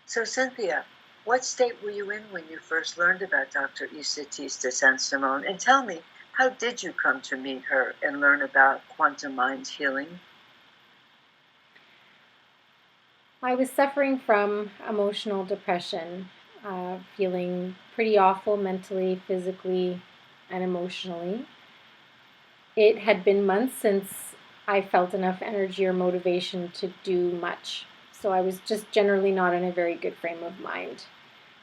So, Cynthia, what state were you in when you first learned about Dr. Isatis de Saint-Simone? And tell me, how did you come to meet her and learn about quantum mind healing? I was suffering from emotional depression, feeling pretty awful mentally, physically, and emotionally. It had been months since I felt enough energy or motivation to do much. So I was just generally not in a very good frame of mind.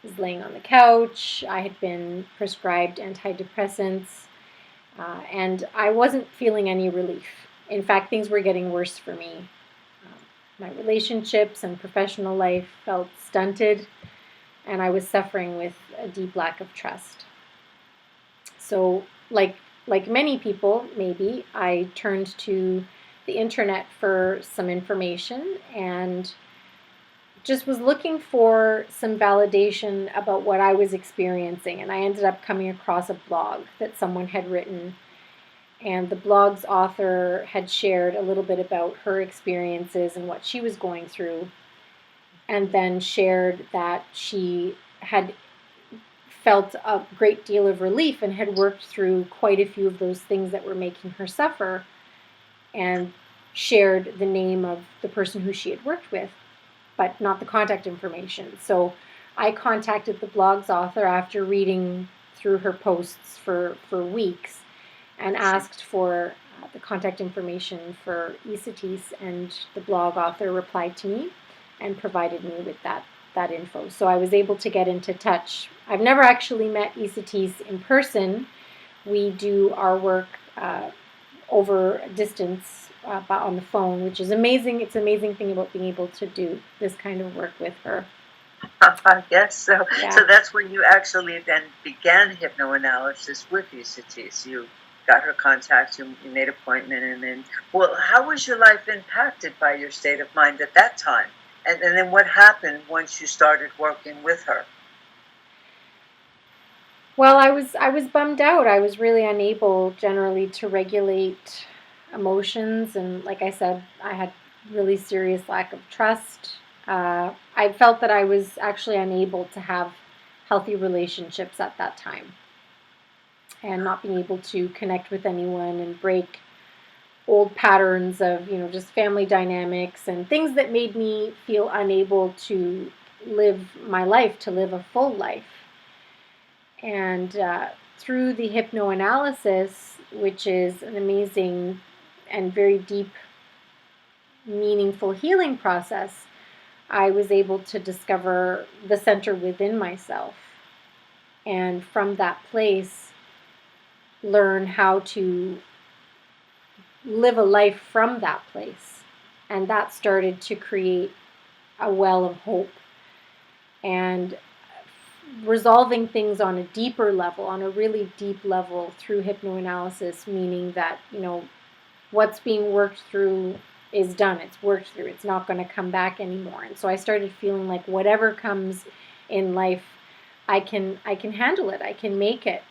I was laying on the couch. I had been prescribed antidepressants, and I wasn't feeling any relief. In fact, things were getting worse for me. My relationships and professional life felt stunted, and I was suffering with a deep lack of trust. So, like many people, maybe I turned to the internet for some information and just was looking for some validation about what I was experiencing. And I ended up coming across a blog that someone had written, and the blog's author had shared a little bit about her experiences and what she was going through, and then shared that she had felt a great deal of relief and had worked through quite a few of those things that were making her suffer, and shared the name of the person who she had worked with, but not the contact information. So I contacted the blog's author after reading through her posts for weeks and I see. asked for the contact information for Isatis, and the blog author replied to me and provided me with that info. So I was able to get into touch. I've never actually met Isatis in person. We do our work over distance on the phone, which is amazing. It's an amazing thing about being able to do this kind of work with her. I guess so. Yeah. So that's when you actually then began hypnoanalysis with Isatis. You got her contact, you made an appointment, and then, well, how was your life impacted by your state of mind at that time? And then what happened once you started working with her? Well, I was bummed out. I was really unable generally to regulate emotions, and like I said, I had really serious lack of trust. I felt that I was actually unable to have healthy relationships at that time, and not being able to connect with anyone and break old patterns of just family dynamics and things that made me feel unable to live my life, to live a full life. And through the hypnoanalysis, which is an amazing and very deep, meaningful healing process, I was able to discover the center within myself. And from that place, learn how to live a life from that place. And that started to create a well of hope and resolving things on a deeper level, on a really deep level through hypnoanalysis, meaning that, what's being worked through is done. It's worked through. It's not going to come back anymore. And so I started feeling like whatever comes in life, I can handle it. I can make it.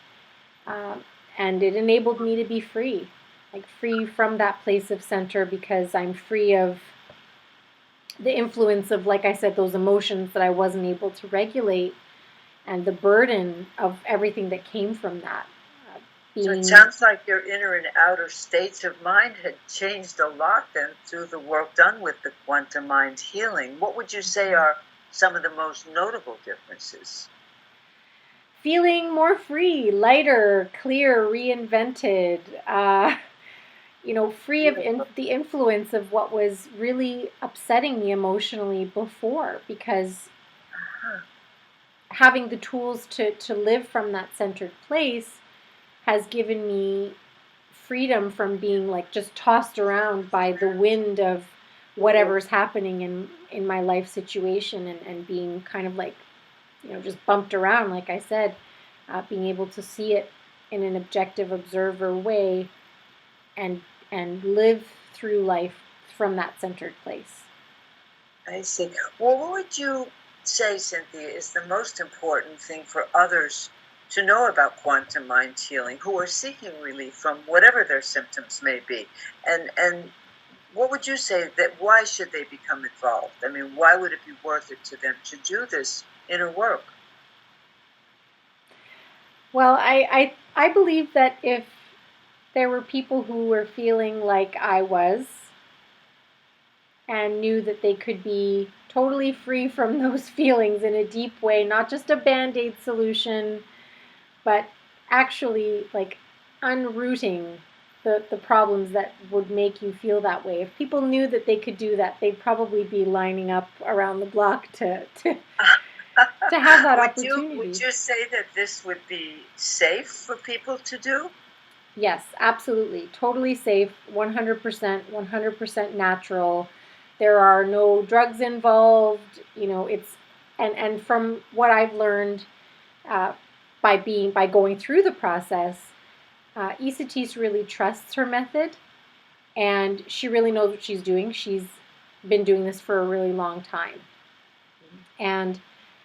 And it enabled me to be free, like free from that place of center, because I'm free of the influence of, like I said, those emotions that I wasn't able to regulate, and the burden of everything that came from that. So it Being sounds like your inner and outer states of mind had changed a lot then through the work done with the quantum mind healing. What would you say are some of the most notable differences? feeling more free, lighter, clear, reinvented, free of the influence of what was really upsetting me emotionally before, because Uh-huh. having the tools to live from that centered place has given me freedom from being like just tossed around by the wind of whatever's happening in my life situation, and being kind of like, just bumped around, like I said, being able to see it in an objective observer way, and live through life from that centered place. I see. Well, what would you say, Cynthia, is the most important thing for others to know about quantum mind healing who are seeking relief from whatever their symptoms may be? And what would you say that why should they become involved? I mean, why would it be worth it to them to do this inner work? Well, I believe that if there were people who were feeling like I was and knew that they could be totally free from those feelings in a deep way, not just a band aid solution, but actually like unrooting the problems that would make you feel that way. If people knew that they could do that, they'd probably be lining up around the block to have that Would opportunity. you say that this would be safe for people to do? Yes, absolutely. Totally safe, 100% natural. There are no drugs involved. It's and from what I've learned uh, by going through the process, Isatis really trusts her method, and she really knows what she's doing. She's been doing this for a really long time, and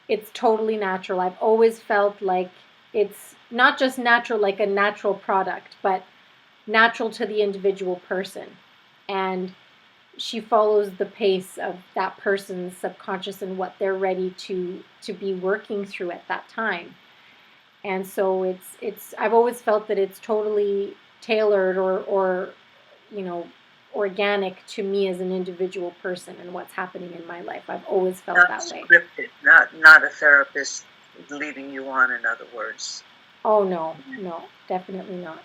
it's totally natural. I've always felt like it's not just natural, like a natural product, but natural to the individual person. And she follows the pace of that person's subconscious and what they're ready to be working through at that time. And so it's I've always felt that it's totally tailored or you know organic to me as an individual person and what's happening in my life. I've always felt Not that way. scripted, not a therapist leading you on, in other words. Oh no, no, definitely not.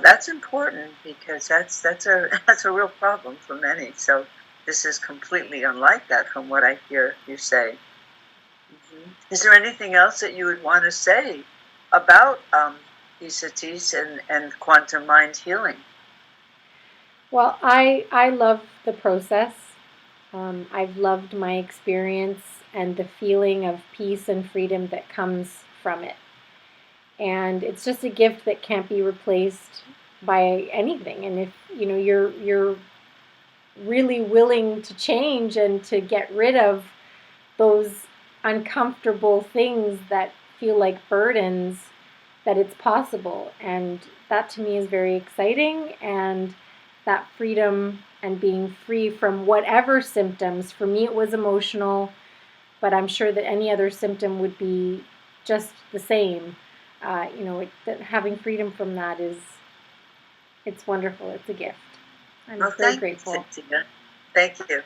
That's important because that's a that's a real problem for many. So this is completely unlike that from what I hear you say. Is there anything else that you would want to say about ECTs and quantum mind healing? Well, I love the process. I've loved my experience and the feeling of peace and freedom that comes from it. And it's just a gift that can't be replaced by anything. And if you're really willing to change and to get rid of those uncomfortable things that feel like burdens, that it's possible. And that to me is very exciting. And that freedom and being free from whatever symptoms, for me, it was emotional, but I'm sure that any other symptom would be just the same. Having freedom from that it's wonderful. It's a gift. I'm Well, very thank you, grateful. Cynthia. Thank you.